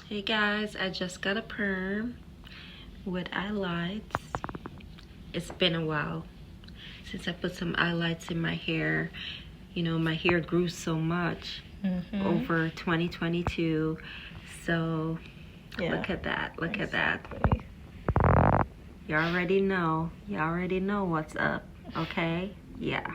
Hey guys, I just got a perm with highlights. It's been a while since I put some highlights in my hair. You know, my hair grew so much over 2022. So Yeah, look at that, look exactly. at that. You already know what's up, okay? Yeah.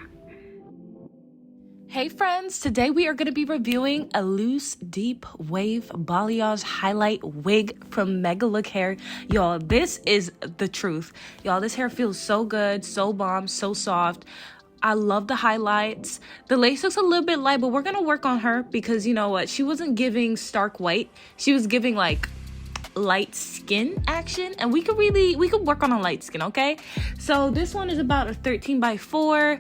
Hey friends, today we are going to be reviewing a loose, deep wave balayage highlight wig from Megalook hair. Y'all, this is the truth. Y'all, this hair feels so good, so bomb, so soft. I love the highlights. The lace looks a little bit light, but we're going to work on her because you know what? She wasn't giving stark white. She was giving like light skin action, and we could work on a light skin. Okay, so this one is about a 13x4.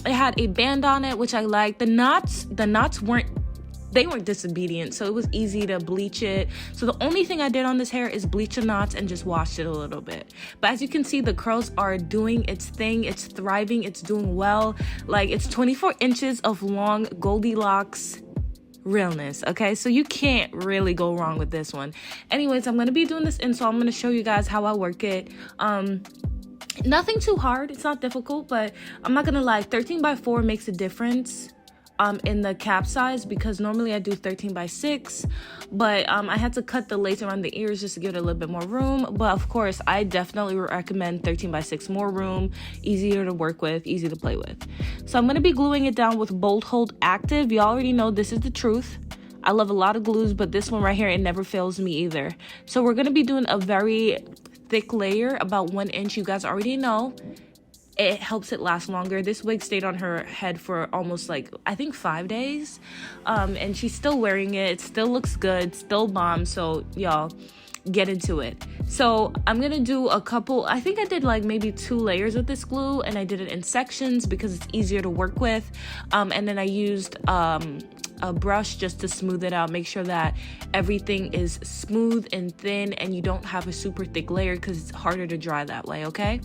It had a band on it, which I like. The knots weren't disobedient, so it was easy to bleach it. So the only thing I did on this hair is bleach the knots and just wash it a little bit. But as you can see, the curls are doing its thing. It's thriving, it's doing well. Like, it's 24 inches of long Goldilocks realness. Okay, so you can't really go wrong with this one. Anyways, I'm gonna be doing this in, so I'm gonna show you guys how I work it. Nothing too hard, it's not difficult, but I'm not gonna lie, 13x4 makes a difference in the cap size, because normally I do 13x6, but I had to cut the lace around the ears just to give it a little bit more room. But of course, I definitely recommend 13x6, more room, easier to work with, easy to play with. So I'm going to be gluing it down with Bold Hold Active. You already know this is the truth. I love a lot of glues, but this one right here, it never fails me either. So we're going to be doing a very thick layer, about 1 inch. You guys already know. It helps it last longer. This wig stayed on her head for almost, like, I think 5 days. And she's still wearing it. It still looks good, still bomb. So y'all, get into it. So I'm gonna do a couple, I think I did like maybe 2 layers of this glue, and I did it in sections because it's easier to work with. And then I used a brush just to smooth it out, make sure that everything is smooth and thin and you don't have a super thick layer, because it's harder to dry that way. Okay,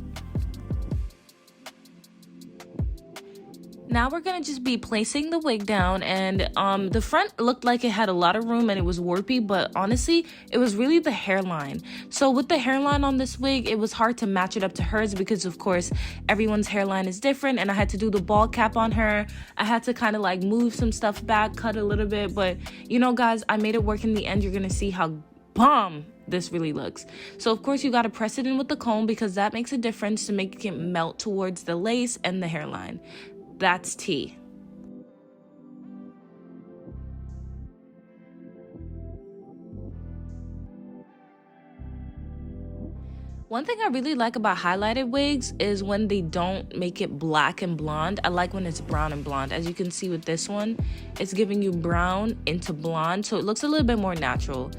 now we're gonna just be placing the wig down, and the front looked like it had a lot of room and it was warpy, but honestly it was really the hairline. So with the hairline on this wig, it was hard to match it up to hers because of course everyone's hairline is different, and I had to do the ball cap on her. I had to kind of like move some stuff back, cut a little bit, but you know guys, I made it work in the end. You're gonna see how bomb this really looks. So of course you got to press it in with the comb, because that makes a difference to make it melt towards the lace and the hairline. That's tea. One thing I really like about highlighted wigs is when they don't make it black and blonde. I like when it's brown and blonde. As you can see with this one, it's giving you brown into blonde, so it looks a little bit more natural.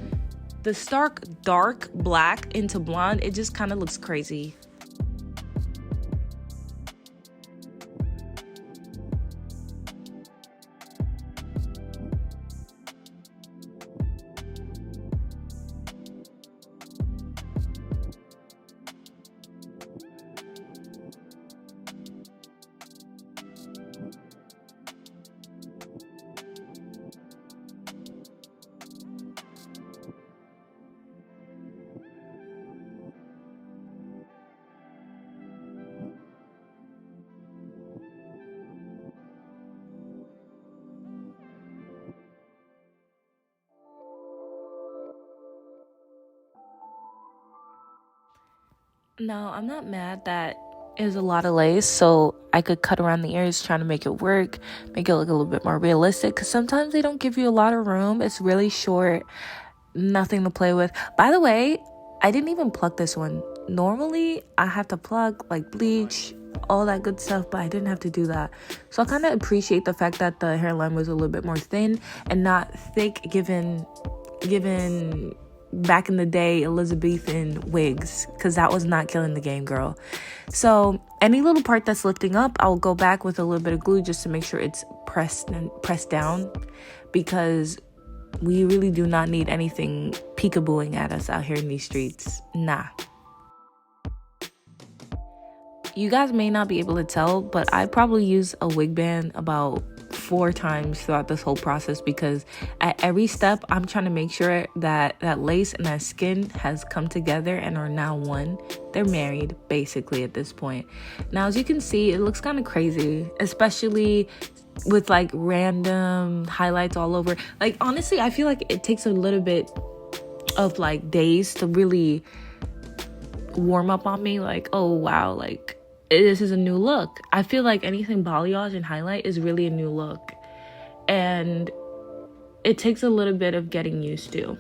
The stark dark black into blonde, it just kind of looks crazy. No, I'm not mad that it was a lot of lace, so I could cut around the ears trying to make it work, make it look a little bit more realistic, because sometimes they don't give you a lot of room. It's really short, nothing to play with. By the way, I didn't even pluck this one. Normally, I have to pluck, like bleach, all that good stuff, but I didn't have to do that. So I kind of appreciate the fact that the hairline was a little bit more thin and not thick, given back in the day Elizabethan wigs, because that was not killing the game, girl. So any little part that's lifting up, I'll go back with a little bit of glue just to make sure it's pressed down, because we really do not need anything peekabooing at us out here in these streets. Nah. You guys may not be able to tell, but I probably use a wig band about 4 times throughout this whole process, because at every step I'm trying to make sure that that lace and that skin has come together and are now one. They're married basically at this point. Now, as you can see, it looks kind of crazy, especially with like random highlights all over. Like, honestly, I feel like it takes a little bit of like days to really warm up on me. Like, oh wow, like this is a new look. I feel like anything balayage and highlight is really a new look, and it takes a little bit of getting used to.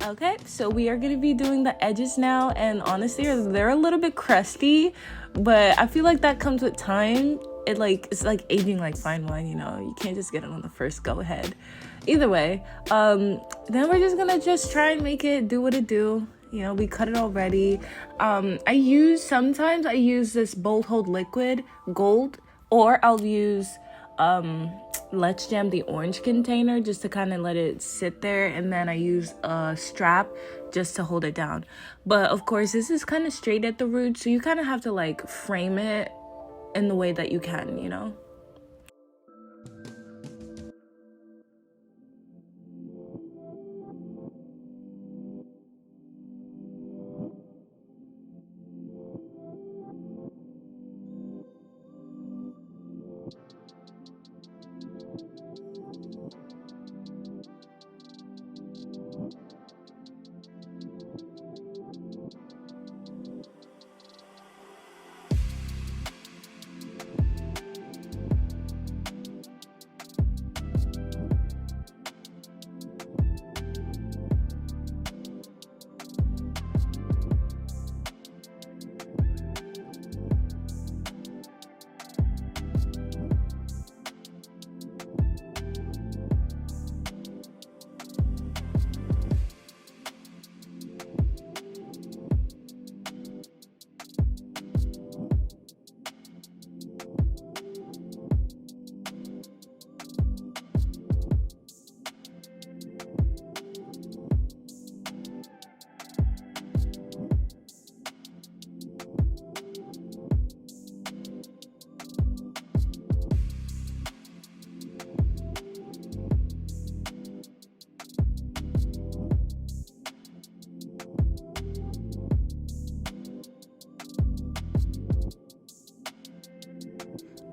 Okay, so we are gonna be doing the edges now, and honestly, they're a little bit crusty, but I feel like that comes with time. It's like aging like fine wine, you know. You can't just get it on the first go ahead. Either way, then we're just gonna try and make it do what it do. You know, we cut it already. Sometimes I use this Bold Hold liquid gold, or I'll use Let's Jam the orange container just to kind of let it sit there, and then I use a strap just to hold it down. But of course, this is kind of straight at the root, so you kind of have to like frame it in the way that you can, you know.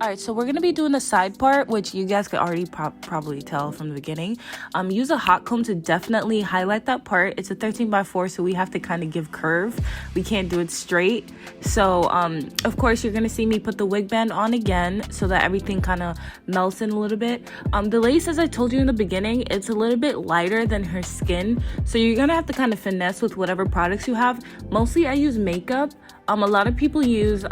All right, so we're gonna be doing the side part, which you guys could already probably tell from the beginning. Use a hot comb to definitely highlight that part. It's a 13x4, so we have to kind of give curve. We can't do it straight. So of course, you're gonna see me put the wig band on again so that everything kind of melts in a little bit. The lace, as I told you in the beginning, it's a little bit lighter than her skin, so you're gonna have to kind of finesse with whatever products you have. Mostly I use makeup. A lot of people use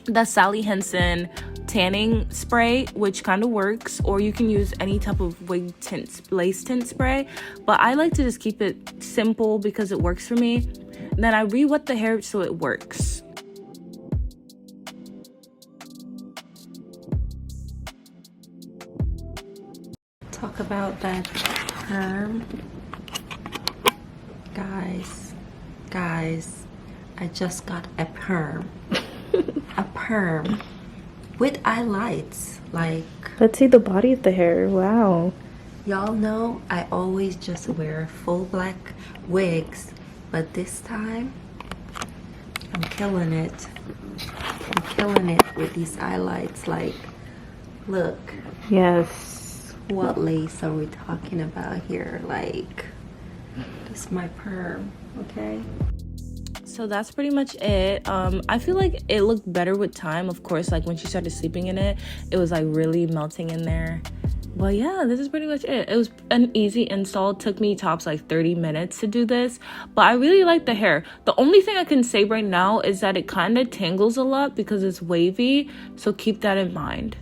the Sally Henson tanning spray, which kind of works, or you can use any type of wig tint, lace tint spray, but I like to just keep it simple because it works for me. Then I re-wet the hair so it works. Talk about that perm. Guys, I just got a perm. A perm with highlights. Like, Let's see the body of the hair. Wow. y'all know I always just wear full black wigs, but this time I'm killing it. I'm killing it with these highlights. Like, look. Yes. What lace are we talking about here? Like, this is my perm, okay? So that's pretty much it. I feel like it looked better with time. Of course, like when she started sleeping in it, it was like really melting in there. But yeah, this is pretty much it. It was an easy install. It took me tops like 30 minutes to do this. But I really like the hair. The only thing I can say right now is that it kind of tangles a lot because it's wavy. So keep that in mind.